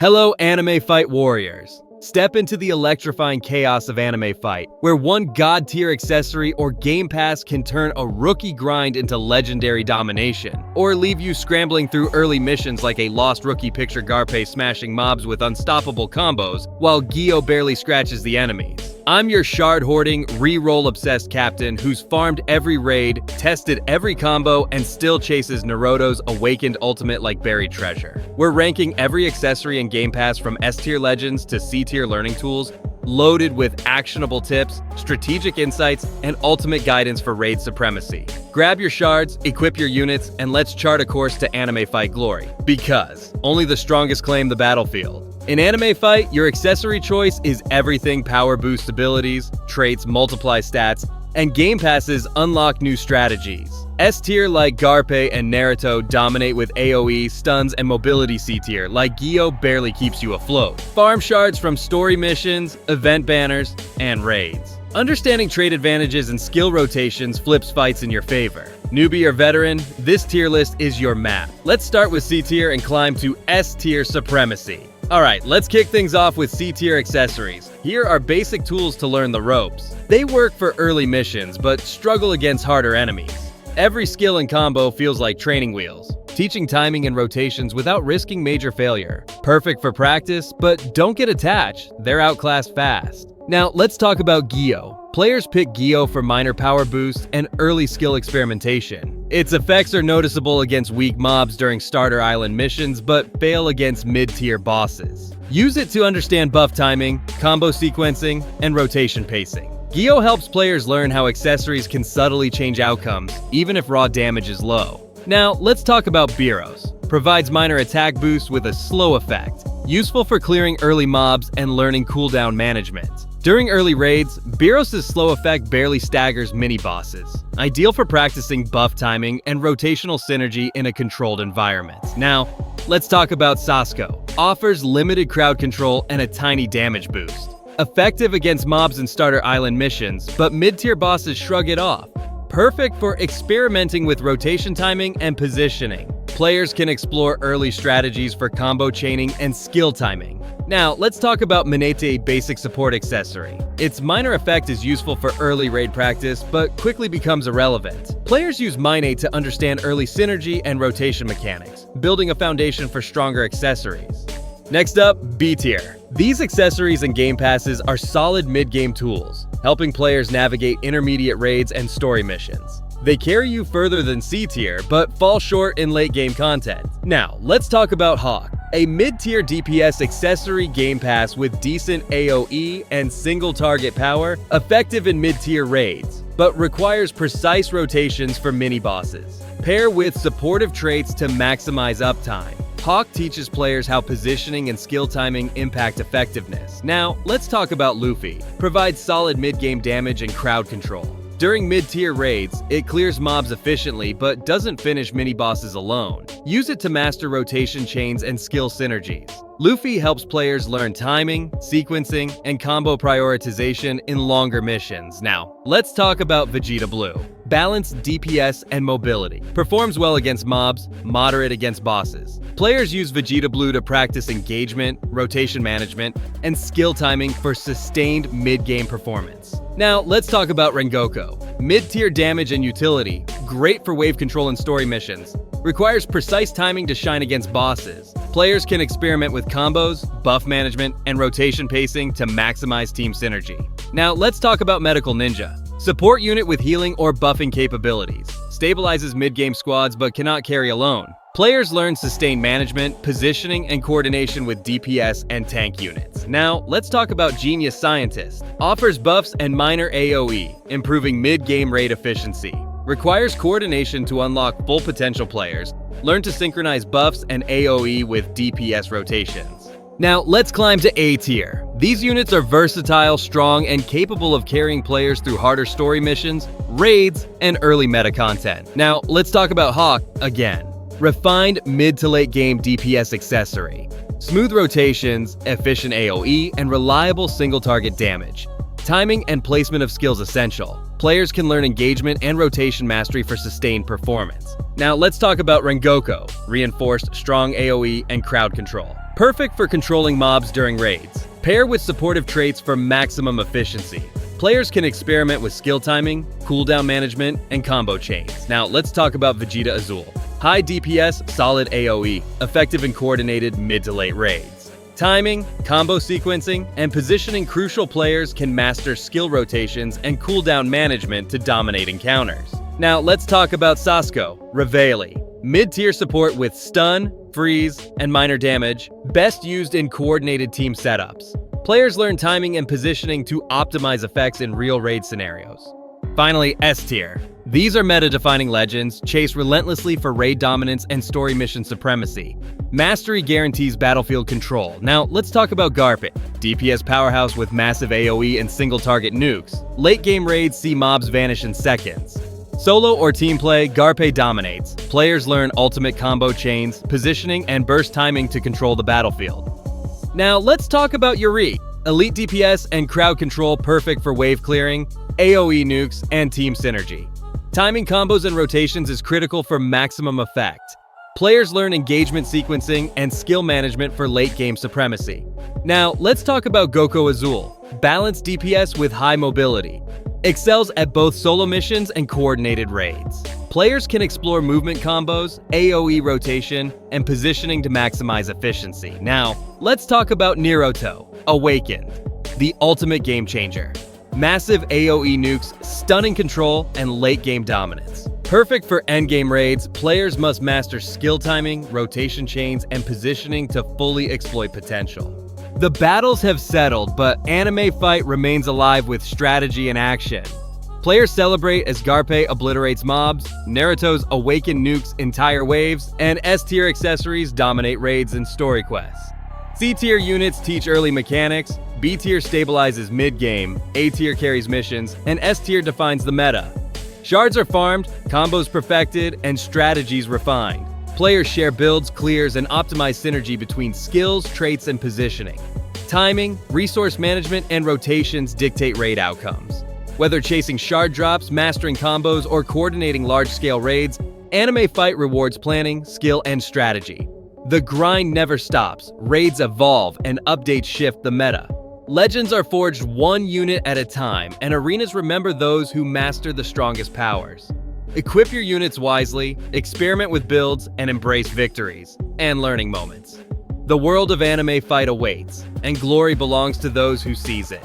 Hello, anime fight warriors. Step into the electrifying chaos of anime fight, where one god-tier accessory or Gamepass can turn a rookie grind into legendary domination, or leave you scrambling through early missions like a lost rookie picture Garpe smashing mobs with unstoppable combos, while Gyo barely scratches the enemies. I'm your shard-hoarding, re-roll-obsessed captain who's farmed every raid, tested every combo, and still chases Neroto's awakened ultimate like buried treasure. We're ranking every accessory in Gamepass from S-tier legends to C-tier learning tools, loaded with actionable tips, strategic insights, and ultimate guidance for raid supremacy. Grab your shards, equip your units, and let's chart a course to anime fight glory. Because only the strongest claim the battlefield. In anime fight, your accessory choice is everything power boost abilities, traits multiply stats, and Gamepasses unlock new strategies. S-tier like Garpe and Neroto dominate with AoE, stuns, and mobility. C-tier like Gyo barely keeps you afloat. Farm shards from story missions, event banners, and raids. Understanding trait advantages and skill rotations flips fights in your favor. Newbie or veteran, this tier list is your map. Let's start with C-tier and climb to S-tier supremacy. Alright, let's kick things off with C-tier accessories. Here are basic tools to learn the ropes. They work for early missions, but struggle against harder enemies. Every skill and combo feels like training wheels, teaching timing and rotations without risking major failure. Perfect for practice, but don't get attached, they're outclassed fast. Now, let's talk about Gyo. Players pick Gyo for minor power boosts and early skill experimentation. Its effects are noticeable against weak mobs during starter island missions, but fail against mid-tier bosses. Use it to understand buff timing, combo sequencing, and rotation pacing. Gyo helps players learn how accessories can subtly change outcomes, even if raw damage is low. Now, let's talk about Biros. Provides minor attack boosts with a slow effect. Useful for clearing early mobs and learning cooldown management. During early raids, Biros' slow effect barely staggers mini-bosses. Ideal for practicing buff timing and rotational synergy in a controlled environment. Now, let's talk about Sasuko. Offers limited crowd control and a tiny damage boost. Effective against mobs and starter island missions, but mid-tier bosses shrug it off. Perfect for experimenting with rotation timing and positioning. Players can explore early strategies for combo chaining and skill timing. Now, let's talk about Manete basic support accessory. Its minor effect is useful for early raid practice, but quickly becomes irrelevant. Players use Manete to understand early synergy and rotation mechanics, building a foundation for stronger accessories. Next up, B tier. These accessories and game passes are solid mid-game tools, helping players navigate intermediate raids and story missions. They carry you further than C tier, but fall short in late-game content. Now, let's talk about Hawk, a mid-tier DPS accessory game pass with decent AoE and single-target power, effective in mid-tier raids, but requires precise rotations for mini-bosses. Pair with supportive traits to maximize uptime. Hawk teaches players how positioning and skill timing impact effectiveness. Now, let's talk about Luffy. Provides solid mid-game damage and crowd control. During mid-tier raids, it clears mobs efficiently but doesn't finish mini-bosses alone. Use it to master rotation chains and skill synergies. Luffy helps players learn timing, sequencing, and combo prioritization in longer missions. Now, let's talk about Vegita Blue. Balanced DPS and mobility. Performs well against mobs, moderate against bosses. Players use Vegita Blue to practice engagement, rotation management, and skill timing for sustained mid-game performance. Now, let's talk about Rengoko. Mid-tier damage and utility, great for wave control and story missions. Requires precise timing to shine against bosses. Players can experiment with combos, buff management, and rotation pacing to maximize team synergy. Now, let's talk about Medical Ninja. Support unit with healing or buffing capabilities. Stabilizes mid-game squads but cannot carry alone. Players learn sustained management, positioning, and coordination with DPS and tank units. Now, let's talk about Genius Scientist. Offers buffs and minor AoE, improving mid-game raid efficiency. Requires coordination to unlock full potential players. Learn to synchronize buffs and AoE with DPS rotations. Now, let's climb to A tier. These units are versatile, strong, and capable of carrying players through harder story missions, raids, and early meta content. Now, let's talk about Hawk again. Refined mid to late game DPS accessory. Smooth rotations, efficient AoE, and reliable single target damage. Timing and placement of skills essential. Players can learn engagement and rotation mastery for sustained performance. Now let's talk about Rengoko. Reinforced strong AoE and crowd control. Perfect for controlling mobs during raids. Pair with supportive traits for maximum efficiency. Players can experiment with skill timing, cooldown management, and combo chains. Now, let's talk about Vegita Azul. High DPS, solid AoE, effective in coordinated mid to late raids. Timing, combo sequencing, and positioning crucial players can master skill rotations and cooldown management to dominate encounters. Now, let's talk about Sasuko, Reveille. Mid-tier support with stun, freeze, and minor damage, best used in coordinated team setups. Players learn timing and positioning to optimize effects in real raid scenarios. Finally, S tier. These are meta-defining legends, chased relentlessly for raid dominance and story mission supremacy. Mastery guarantees battlefield control. Now, let's talk about Garpe. DPS powerhouse with massive AoE and single-target nukes. Late-game raids see mobs vanish in seconds. Solo or team play, Garpe dominates. Players learn ultimate combo chains, positioning, and burst timing to control the battlefield. Now, let's talk about Yorique. Elite DPS and crowd control perfect for wave clearing, AoE nukes, and team synergy. Timing combos and rotations is critical for maximum effect. Players learn engagement sequencing and skill management for late-game supremacy. Now, let's talk about Goko Azul. Balanced DPS with high mobility. Excels at both solo missions and coordinated raids. Players can explore movement combos, AoE rotation, and positioning to maximize efficiency. Now, let's talk about Neroto, Awakened, the ultimate game changer. Massive AoE nukes, stunning control, and late-game dominance. Perfect for endgame raids, players must master skill timing, rotation chains, and positioning to fully exploit potential. The battles have settled, but anime fight remains alive with strategy and action. Players celebrate as Garpe obliterates mobs, Naruto's awaken nukes entire waves, and S-tier accessories dominate raids and story quests. C-tier units teach early mechanics, B-tier stabilizes mid-game, A-tier carries missions, and S-tier defines the meta. Shards are farmed, combos perfected, and strategies refined. Players share builds, clears, and optimize synergy between skills, traits, and positioning. Timing, resource management, and rotations dictate raid outcomes. Whether chasing shard drops, mastering combos, or coordinating large-scale raids, anime fight rewards planning, skill, and strategy. The grind never stops, raids evolve, and updates shift the meta. Legends are forged one unit at a time, and arenas remember those who master the strongest powers. Equip your units wisely, experiment with builds, and embrace victories and learning moments. The world of anime fight awaits, and glory belongs to those who seize it.